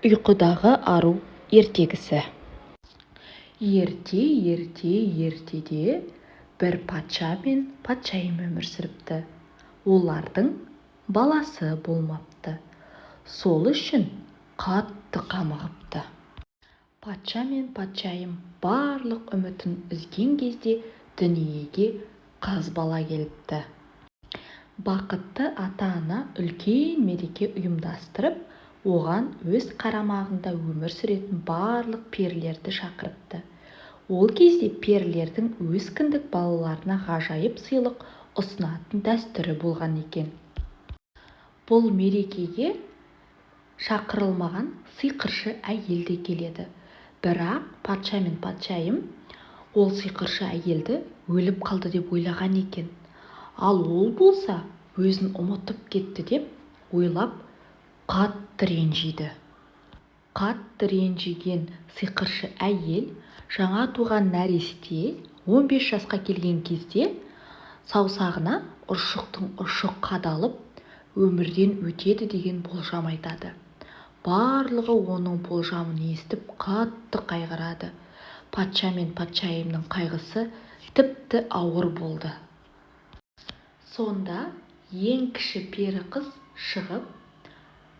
Ұйқыдағы ару ертегісі. Ертеде бір патша мен патшайым өмір сүріпті. Олардың баласы болмапты. Сол үшін қатты қамығыпты. Патша мен патшайым барлық үмітін үзген кезде дүниеге қыз бала келіпті. Бақытты ата-ана үлкен мереке ұйымдастырып, оған өз қарамағында өмір сүретін барлық перілерді шақырыпты. Ол кезде перілердің өз кіндік балаларына ғажайып сыйлық ұсынатын дәстүрі болған екен. Бұл мерекеге шақырылмаған сиқыршы әйел де келеді. Бірақ патша мен патшайым ол сиқыршы әйелді өліп қалды деп ойлаған екен. Ал ол болса өзін ұмытып кетті деп ойлап қатты ренжиді. Қатты ренжіген сиқыршы әйел жаңа туған нәресте 15 жасқа келген кезде саусағына ұршықтың ұшы қадалып өмірден өтеді деген болжам айтады. Барлығы оның болжамын естіп қатты қайғырады. Патша мен патшайымның қайғысы тіпті ауыр болды. Сонда ең кіші пері қыз шығып: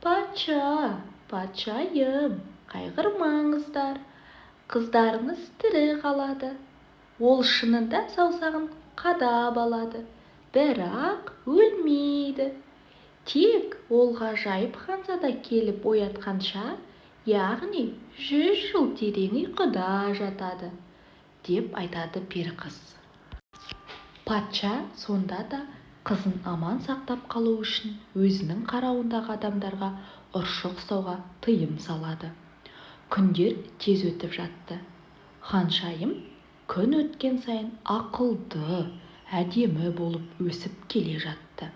«Патша, патшайым, қайғырмаңыздар, қыздарыңыз тірі қалады. Ол шынында саусағын қадап алады, бірақ өлмейді. Тек ол ғажайып ханзада келіп оятқанша, яғни 100 жыл терең ұйқыда жатады», деп айтады пері қыз. Патша сонда да қызын аман сақтап қалу үшін өзінің қарауындағы адамдарға ұршық ұстауға тыйым салады. Күндер тез өтіп жатты. Ханшайым күн өткен сайын ақылды, әдемі болып өсіп келе жатты.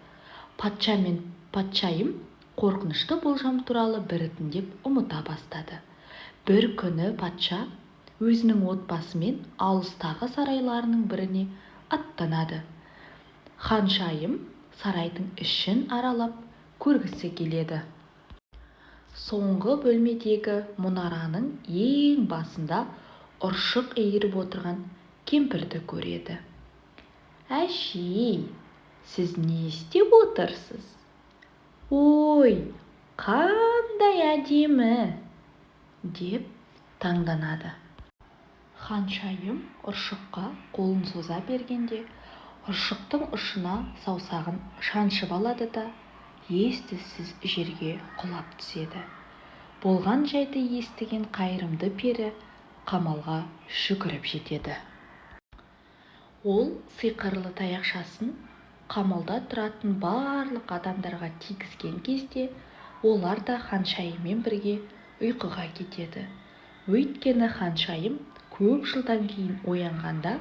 Патша мен патшайым қорқынышты болжам туралы біртіндеп ұмыта бастады. Бір күні патша өзінің отбасымен алыстағы сарайларының біріне аттанады. Ханшайым сарайдың ішін аралап көргісі келеді. Соңғы бөлмедегі мұнараның ең басында ұршық иіріп отырған кемпірді көреді. «Әшей, сіз не істеп отырсыз? Ой, қандай әдемі!» деп таңданады. Ханшайым ұршыққа қолын соза бергенде ұршықтың ұшына саусағын шаншып алады да ес-түссіз жерге құлап түседі. Болған жайды естіген қайырымды пері қамалға жүгіріп жетеді. Ол сиқырлы таяқшасын қамалда тұратын барлық адамдарға тигізген кезде олар да ханшайыммен бірге ұйқыға кетеді. Өйткені ханшайым көп жылдан кейін оянғанда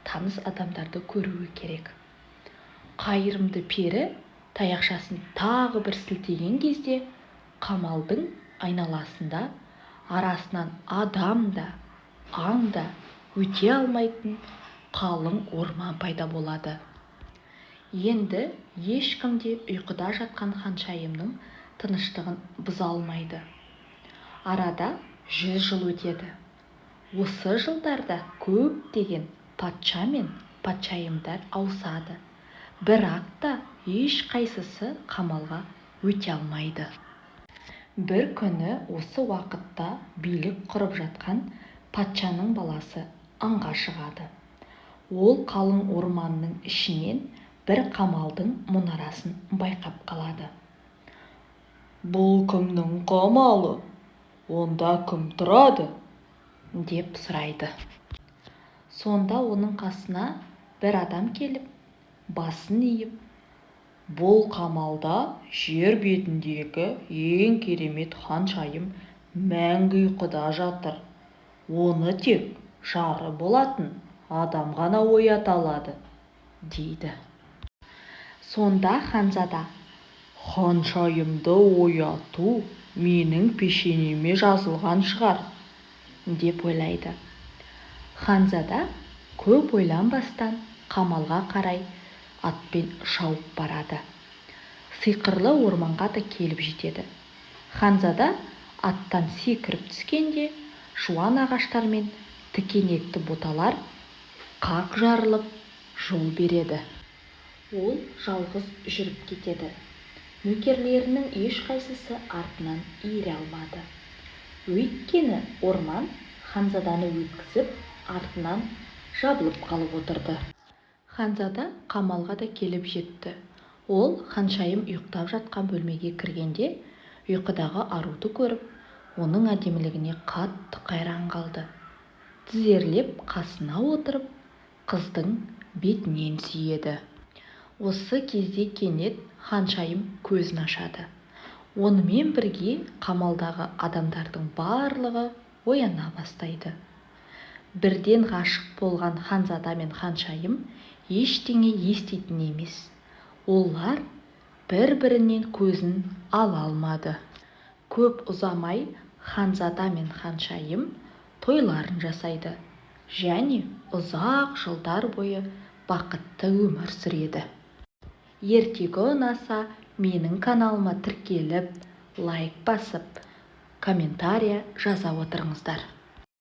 таныс адамдарды көруі керек. Қайырымды пері таяқшасын тағы бір сілтеген кезде қамалдың айналасында арасынан адам да, аң да өте алмайтын қалың орман пайда болады. Енді ешкім де ұйқыда жатқан ханшайымның тыныштығын бұза алмайды. Арада 100 жыл өтеді. Осы жылдарда көптеген патша мен патшайымдар ауысады. Бірақ та ешқайсысы қамалға өте алмайды. Бір күні осы уақытта билік құрып жатқан патшаның баласы аңға шығады. Ол қалың орманның ішінен бір қамалдың мұнарасын байқап қалады. «Бұл кімнің қамалы? Онда кім тұрады?» деп сұрайды. Сонда оның қасына бір адам келіп, басын иіп: «Бұл қамалда жер бетіндегі ең керемет ханшайым мәңгі ұйқыда жатыр. Оны тек жары болатын адам ғана оята алады», дейді. Сонда ханзада: «Ханшайымды ояту менің пешенеме жазылған шығар», деп ойлайды. Ханзада көп ойланбастан қамалға қарай атпен шауып барады. Сиқырлы орманға да келіп жетеді. Ханзада аттан секіріп түскенде жуан ағаштар мен тікенекті бұталар қақ жарылып жол береді. Ол жалғыз жүріп кетеді. Нөкерлерінің ешқайсысы артынан ере алмады. Өйткені орман ханзаданы өткізіп, артынан жабылып қалып отырды. Ханзада қамалға да келіп жетті. Ол ханшайым ұйықтап жатқан бөлмеге кіргенде, ұйқыдағы аруды көріп, оның әдемілігіне қатты қайран қалды. Тізерлеп қасына отырып, қыздың бетінен сүйеді. Осы кезде кенет ханшайым көзін ашады. Онымен бірге қамалдағы адамдардың барлығы ояна бастайды. Бірден ғашық болған ханзада мен ханшайым ештеңе еститін емес. Олар бір-бірінен көзін ала алмады. Көп ұзамай ханзада мен ханшайым тойларын жасайды және ұзақ жылдар бойы бақытты өмір сүреді. Ертегі ұнаса, менің каналыма тіркеліп, лайк басып, комментария жаза отырыңыздар.